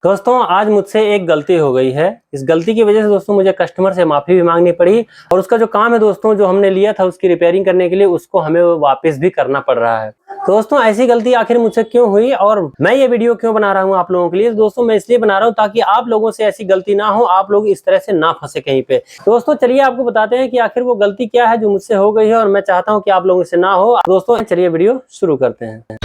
दोस्तों आज मुझसे एक गलती हो गई है। इस गलती की वजह से दोस्तों मुझे कस्टमर से माफी भी मांगनी पड़ी और उसका जो काम है दोस्तों जो हमने लिया था उसकी रिपेयरिंग करने के लिए उसको हमें वापस भी करना पड़ रहा है। दोस्तों ऐसी गलती आखिर मुझसे क्यों हुई और मैं ये वीडियो क्यों बना रहा हूँ आप लोगों के लिए। दोस्तों मैं इसलिए बना रहा हूँ ताकि आप लोगों से ऐसी गलती ना हो, आप लोग इस तरह से ना फंसे कहीं पे। दोस्तों चलिए आपको बताते हैं कि आखिर वो गलती क्या है जो मुझसे हो गई है और मैं चाहता हूँ कि आप लोगों से ना हो। दोस्तों चलिए वीडियो शुरू करते हैं।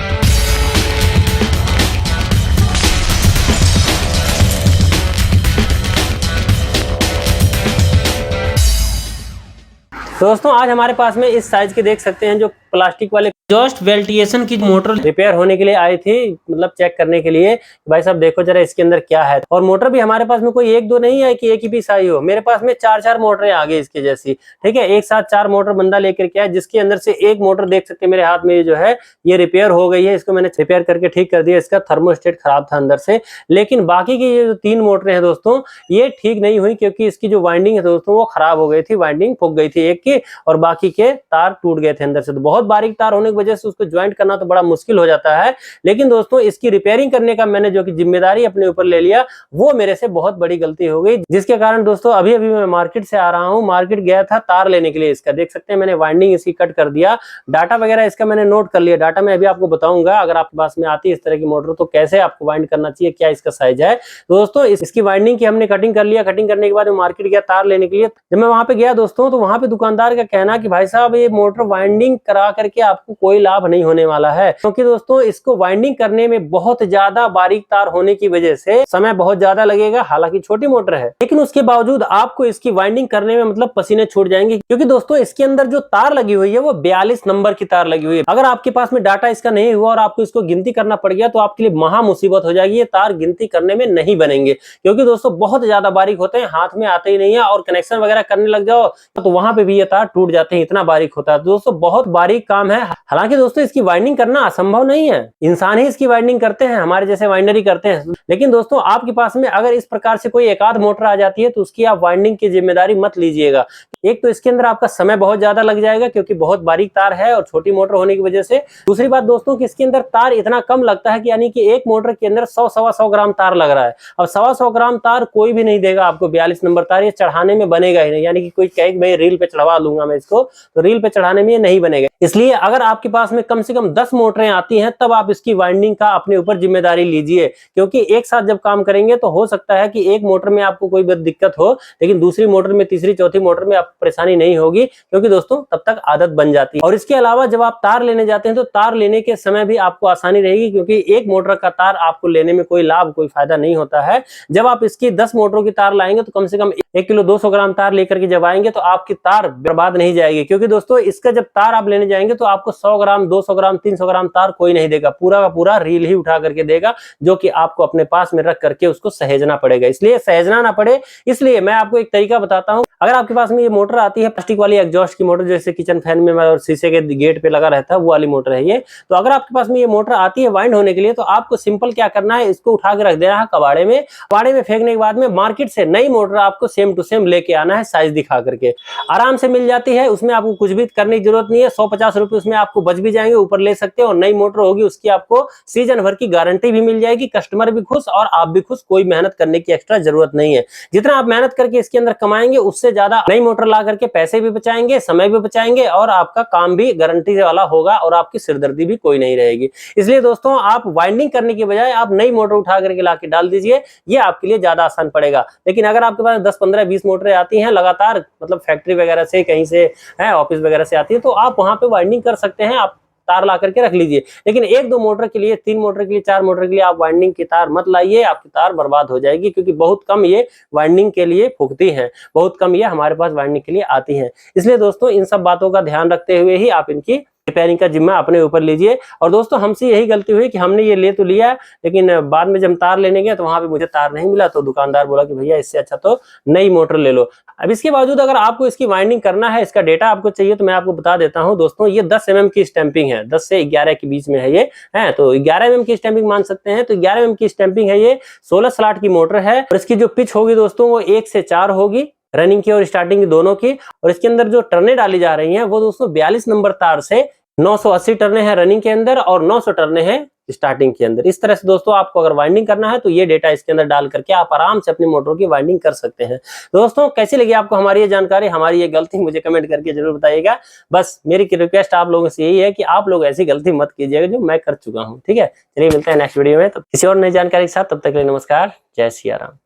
दोस्तों आज हमारे पास में इस साइज के देख सकते हैं जो प्लास्टिक वाले एग्जॉस्ट वेंटिलेशन की मोटर रिपेयर होने के लिए आई थी, मतलब चेक करने के लिए। भाई साहब देखो जरा इसके अंदर क्या है। और मोटर भी हमारे पास में कोई एक दो नहीं है कि एक ही पीस आई हो, मेरे पास में चार चार मोटरें आ गई इसके जैसी। ठीक है, एक साथ चार मोटर बंदा लेकर के आया जिसके अंदर से एक मोटर देख सकते हैं मेरे हाथ में जो है ये रिपेयर हो गई है। इसको मैंने रिपेयर करके ठीक कर दिया। इसका थर्मोस्टेट खराब था अंदर से, लेकिन बाकी की ये जो तीन मोटरें हैं दोस्तों ये ठीक नहीं हुई क्योंकि इसकी जो वाइंडिंग है दोस्तों वो खराब हो गई थी। वाइंडिंग फूक गई थी एक की और बाकी के तार टूट गए थे अंदर से। तो बहुत बारीक तार होने की वजह से उसको ज्वाइंट करना तो बड़ा मुश्किल हो जाता है। लेकिन दोस्तों इसकी रिपेयरिंग करने का मैंने जो कि जिम्मेदारी अपने ऊपर ले लिया वो मेरे से बहुत बड़ी गलती हो गई, जिसके कारण दोस्तों अभी अभी मैं मार्केट से आ रहा हूं। मार्केट गया था तार लेने के लिए। इसका देख सकते हैं मैंने वाइंडिंग इसकी कट कर दिया, डाटा वगैरह इसका मैंने नोट कर लिया। डाटा मैं अभी आपको बताऊंगा अगर आपके पास में आती है इस तरह की मोटर तो कैसे आपको वाइंड करना चाहिए, क्या इसका साइज है। दोस्तों इसकी वाइंडिंग की हमने कटिंग कर लिया। कटिंग करने के बाद मैं मार्केट गया तार लेने के लिए। जब मैं वहां पे गया दोस्तों तो वहां पे दुकानदार का कहना कि भाई साहब ये मोटर वाइंडिंग करा करके आपको कोई लाभ नहीं होने वाला है, क्योंकि दोस्तों इसको वाइंडिंग करने में बहुत ज्यादा बारीक तार होने की वजह से समय बहुत ज्यादा लगेगा। हालांकि छोटी मोटर है लेकिन उसके बावजूद आपको इसकी वाइंडिंग करने में मतलब पसीने छूट जाएंगे, क्योंकि दोस्तों इसके अंदर जो तार लगी हुई है वो 42 नंबर की तार लगी हुई है। अगर आपके पास में डाटा इसका नहीं हुआ और आपको इसको गिनती करना पड़ गया तो आपके लिए महा मुसीबत हो जाएगी। ये तार गिनती करने में नहीं बनेंगे क्योंकि दोस्तों बहुत ज्यादा बारीक होते हैं, हाथ में आते ही नहीं है। और कनेक्शन वगैरह करने लग जाओ तो वहां पे भी ये तार टूट जाते हैं, इतना बारीक होता है। दोस्तों बहुत बारीक काम है। हालांकि दोस्तों इसकी वाइंडिंग करना असंभव नहीं है, इंसान ही इसकी वाइंडिंग करते हैं, हमारे जैसे वाइंडर ही करते हैं। लेकिन दोस्तों आपके पास में अगर इस प्रकार से कोई एक आध मोटर आ जाती है तो उसकी आप वाइंडिंग की जिम्मेदारी मत लीजिएगा। एक तो इसके अंदर आपका समय बहुत ज्यादा लग जाएगा क्योंकि बहुत बारीक तार है और छोटी मोटर होने की वजह से। दूसरी बात दोस्तों कि इसके अंदर तार इतना कम लगता है कि यानी कि एक मोटर के अंदर 100-125 ग्राम तार लग रहा है। अब 125 ग्राम तार कोई भी नहीं देगा आपको। 42 नंबर तार ये चढ़ाने में बनेगा ही नहीं, यानी कि कोई कहे भाई रील पे चढ़वा लूंगा मैं इसको, तो रील पे चढ़ाने में ये नहीं बनेगा। इसलिए अगर आपके पास में कम से कम 10 मोटरें आती हैं तब आप इसकी वाइंडिंग का अपने ऊपर जिम्मेदारी लीजिए, क्योंकि एक साथ जब काम करेंगे तो हो सकता है कि एक मोटर में आपको कोई दिक्कत हो लेकिन दूसरी मोटर में, तीसरी चौथी मोटर में आपको परेशानी नहीं होगी, क्योंकि दोस्तों तब तक आदत बन जाती है। और इसके अलावा जब आप तार लेने जाते हैं तो तार लेने के समय भी आपको आसानी रहेगी, क्योंकि एक मोटर का तार आपको लेने में कोई लाभ कोई फायदा नहीं होता है। जब आप इसकी 10 मोटरों की तार लाएंगे तो कम से कम 1 किलो 200 ग्राम तार लेकर के जब आएंगे तो आपकी तार बर्बाद नहीं जाएगी, क्योंकि दोस्तों इसका जब तार आप लेने जाएंगे तो आपको 100 ग्राम 200 ग्राम 300 ग्राम तार कोई नहीं देगा, पूरा का पूरा रील ही उठा करके देगा, जो कि आपको अपने पास में रख करके उसको सहेजना पड़ेगा। इसलिए सहेजना ना पड़े इसलिए मैं आपको एक तरीका बताता हूं। अगर आपके पास में ये मोटर आती है प्लास्टिक वाली एग्जॉस्ट की मोटर, जैसे किचन फैन में और शीशे के गेट पे लगा रहता है वो वाली मोटर है ये, तो अगर आपके पास में ये मोटर आती है वाइंड होने के लिए तो आपको सिंपल क्या करना है, इसको उठा के रख देना है कबाड़े में। कबाड़े में फेंकने के बाद में मार्केट से नई मोटर आपको सेम टू सेम लेके आना है, साइज दिखा करके। आराम से मिल जाती है, उसमें आपको कुछ भी करने की जरूरत नहीं है। 150 रुपए उसमें आपको बच भी जाएंगे, ऊपर ले सकते हो। और नई मोटर होगी उसकी आपको सीजन भर की गारंटी भी मिल जाएगी, कस्टमर भी खुश और आप भी खुश, कोई मेहनत करने की एक्स्ट्रा जरूरत नहीं है। जितना आप मेहनत करके इसके अंदर कमाएंगे उससे ज्यादा नई मोटर ला करके पैसे भी बचाएंगे, समय भी बचाएंगे और आपका काम भी गारंटी वाला होगा और आपकी सिरदर्दी भी कोई नहीं रहेगी। इसलिए दोस्तों आप वाइंडिंग करने की बजाय आप नई मोटर उठा करके ला के डाल दीजिए, ये आपके लिए ज्यादा आसान पड़ेगा। लेकिन अगर आपके पास 10 15 20 मोटरें आती हैं लगातार, मतलब फैक्ट्री वगैरह से कहीं से है, ऑफिस वगैरह से आती है, तो आप वहां पे वाइंडिंग कर सकते हैं, आप तार ला करके रख लीजिए। लेकिन 1-2 मोटर के लिए, 3 मोटर के लिए, 4 मोटर के लिए आप वाइंडिंग की तार मत लाइए, आपकी तार बर्बाद हो जाएगी, क्योंकि बहुत कम ये वाइंडिंग के लिए फूकती हैं, बहुत कम ये हमारे पास वाइंडिंग के लिए आती हैं। इसलिए दोस्तों इन सब बातों का ध्यान रखते हुए ही आप इनकी रिपेयरिंग का जिम्मा अपने ऊपर लीजिए। और दोस्तों हमसे यही गलती हुई कि हमने ये ले तो लिया लेकिन बाद में जब तार लेने गए तो वहां पे मुझे तार नहीं मिला, तो दुकानदार बोला कि भैया इससे अच्छा तो नई मोटर ले लो। अब इसके बावजूद अगर आपको इसकी वाइंडिंग करना है, इसका डेटा आपको चाहिए तो मैं आपको बता देता हूं दोस्तों। ये 10 mm की स्टैंपिंग है, 10 से 11 के बीच में है ये, है तो 11 mm की स्टैंपिंग मान सकते हैं। तो 11 mm की स्टैंपिंग है ये, 16 स्लॉट की मोटर है और इसकी जो पिच होगी दोस्तों वो 1 से 4 होगी, रनिंग की और स्टार्टिंग की दोनों की। और इसके अंदर जो टर्ने डाली जा रही हैं वो दोस्तों 42 नंबर तार से 980 टर्ने हैं रनिंग के अंदर और 900 टर्ने हैं स्टार्टिंग के अंदर। इस तरह से दोस्तों आपको अगर वाइंडिंग करना है तो ये डेटा इसके अंदर डाल करके आप आराम से अपनी मोटर की वाइंडिंग कर सकते हैं। दोस्तों कैसी लगी आपको हमारी ये जानकारी, हमारी ये गलती मुझे कमेंट करके जरूर बताइएगा। बस मेरी रिक्वेस्ट आप लोगों से यही है कि आप लोग ऐसी गलती मत कीजिएगा जो मैं कर चुका हूँ। ठीक है, चलिए मिलते हैं नेक्स्ट वीडियो में, तो किसी और नई जानकारी के साथ। तब तक के लिए नमस्कार, जय सिया राम।